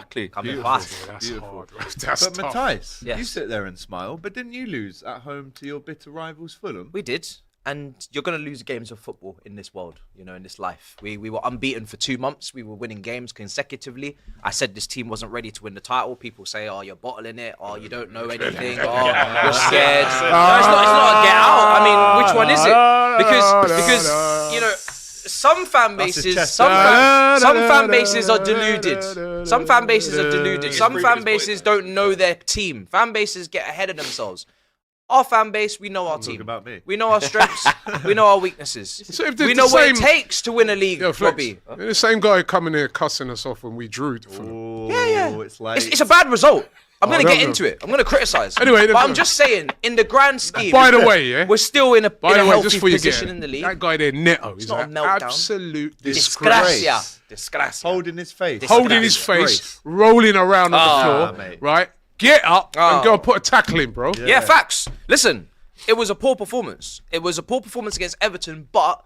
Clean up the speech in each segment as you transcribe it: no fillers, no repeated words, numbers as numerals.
Exactly. Coming fast. That's hard. That's But tough. Matthias, Yes. you sit there and smile, but didn't you lose at home to your bitter rivals Fulham? We did. And you're going to lose games of football in this world, in this life. We were unbeaten for 2 months. We were winning games consecutively. I said this team wasn't ready to win the title. People say, oh, you're bottling it. Oh, you don't know anything. Oh, you're scared. No, it's not a get out. I mean, which one is it? Because some fan bases, some fan bases are deluded. Some fan bases are deluded. Some fan bases don't know their team. Fan bases get ahead of themselves. Our fan base, we know our team. About me. We know our strengths. We know our weaknesses. So if We know what it takes to win a league, Robbie. The same guy coming here cussing us off when we drew to Fulham. Oh, Yeah. It's like It's a bad result. I'm going to get no. into it. I'm going to criticise. Anyway, but I'm just saying, in the grand scheme, By the way, yeah. we're still in a healthy Just for you position get in the league. that guy there, Neto, is not a an meltdown. absolute disgrace. Disgracia. holding his face. Holding his face, rolling around on the floor, mate. right? Get up and go and put a tackle in, bro. Yeah, facts. Listen, it was a poor performance. It was a poor performance against Everton, but,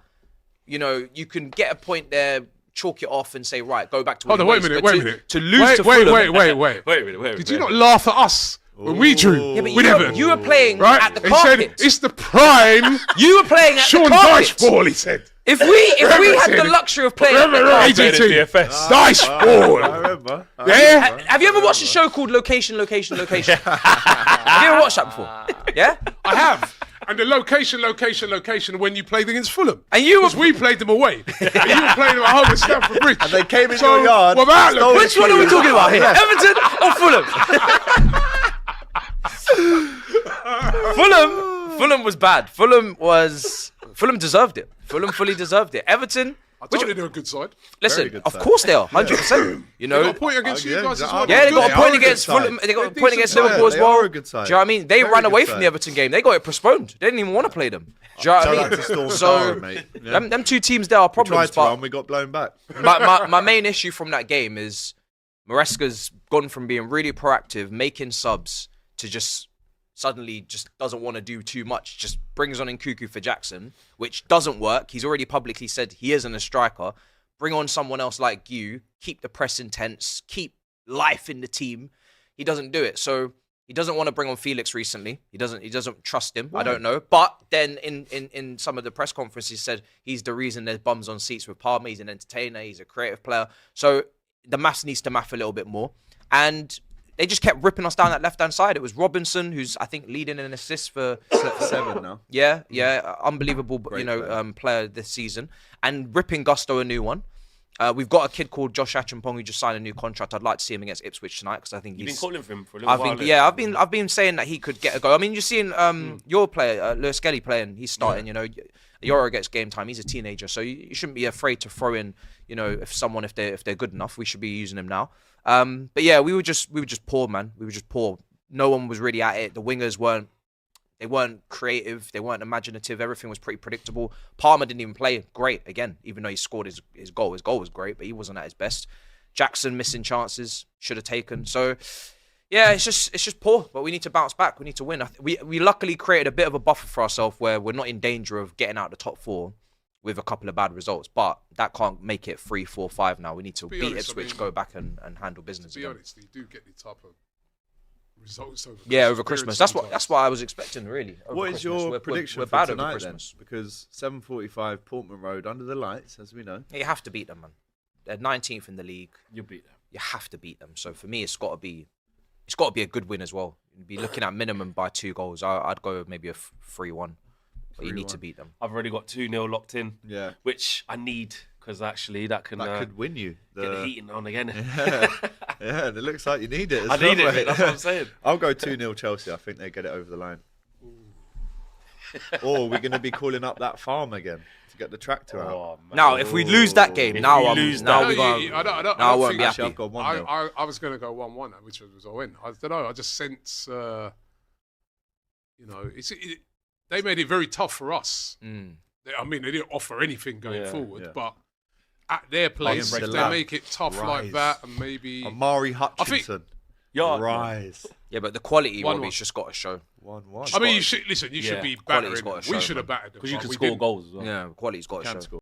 you can get a point there, chalk it off and say, right, go back to Hold on, wait a minute. To lose to Fulham. Wait a minute. Did you not laugh at us when we drew? Yeah, but with Everton? you were playing right? at the He carpet. said, it's the prime You were playing at Sean the carpet. Dyche ball, he said. If we had the luxury of playing at the carpet. AGT. Dyche ball. I remember. Yeah? Have you ever watched a show called Location? Have you ever watched that before? Yeah? I have. And the location when you played against Fulham. And you were... Because we played them away. And you were playing them at home at Stamford Bridge. And they came in your yard. What about stole Which one are we talking about here? Everton or Fulham? Fulham was bad. Fulham deserved it. Fulham fully deserved it. Everton... I told you they were a good side. Listen, good of side. course they are, 100%. They got a point against you guys as well. Yeah, they got a They point are a against good side. Fulham. They got a They're point against decent Liverpool as side. well. They are a good side. Do you know what I mean? They Very ran good away from side. the Everton game. They got it postponed. They didn't even want to play them. Do you know what I Shout out to Storm mean? Star, So mate. Yeah. them two teams there are Tried problems. to run, But we got blown back. my main issue from that game is Maresca's gone from being really proactive, making subs, to just suddenly just doesn't want to do too much. Just brings on Nkuku for Jackson, which doesn't work. He's already publicly said he isn't a striker. Bring on someone else like you, keep the press intense, keep life in the team. He doesn't do it. So he doesn't want to bring on Felix recently. He doesn't trust him. Why? I don't know. But then in some of the press conferences, he said he's the reason there's bums on seats with Palmer. He's an entertainer. He's a creative player. So the maths needs to math a little bit more. And they just kept ripping us down that left-hand side. It was Robinson, who's, I think, leading in assists for 7 now. Yeah, unbelievable, player this season, and ripping Gusto a new one. We've got a kid called Josh Achampong who just signed a new contract. I'd like to see him against Ipswich tonight because I think You've been calling for him for a I've little been, while. I've been saying that he could get a go. I mean, you're seeing your player, Lewis Skelly playing. He's starting. Yoro gets game time. He's a teenager, so you shouldn't be afraid to throw in. If they're good enough, we should be using him now. But yeah, we were just poor, man. We were just poor. No one was really at it. The wingers weren't creative. They weren't imaginative. Everything was pretty predictable. Palmer didn't even play great again, even though he scored his goal. His goal was great, but he wasn't at his best. Jackson missing chances, should have taken. So yeah, it's just poor. But we need to bounce back. We need to win. We luckily created a bit of a buffer for ourselves where we're not in danger of getting out the top 4 with a couple of bad results. But that can't make it 3, 4, 5 now. We need to beat Ipswich, go back and handle business. To be honest, you do get the type of results over over Christmas. That's what I was expecting, really. What is your prediction we're for bad over tonight Christmas. then? Because 7:45 Portman Road under the lights, as we know. You have to beat them, man. They're 19th in the league. You'll beat them. You have to beat them. So for me, it's got to be a good win as well. You'd be looking at minimum by 2 goals. I'd go maybe a 3-1. But you need to beat them. I've already got 2-0 locked in. Yeah. Which I need because actually that could win you. Get the heating on again. Yeah, it looks like you need it. I need it, mate. That's what I'm saying. I'll go 2-0 Chelsea. I think they get it over the line. Or we're going to be calling up that farm again to get the tractor out. Man. Now, if we lose that game, If now we I'm lose now that- we're going. I won't be Actually, happy. I've got 1-0. I was going to go 1-1, which was a win. I don't know. I just sense, they made it very tough for us. I mean, they didn't offer anything going forward, but at their place, if they make it tough like that, and maybe Amari Hutchinson. Rise. Yeah, but the quality, 1-1. Robbie's just got to show. 1-1. I mean, you should be Quality's battering. gotta We show, should have man. battered them. Because you but can we score didn't. goals as well. Yeah, quality's got to Can show. score.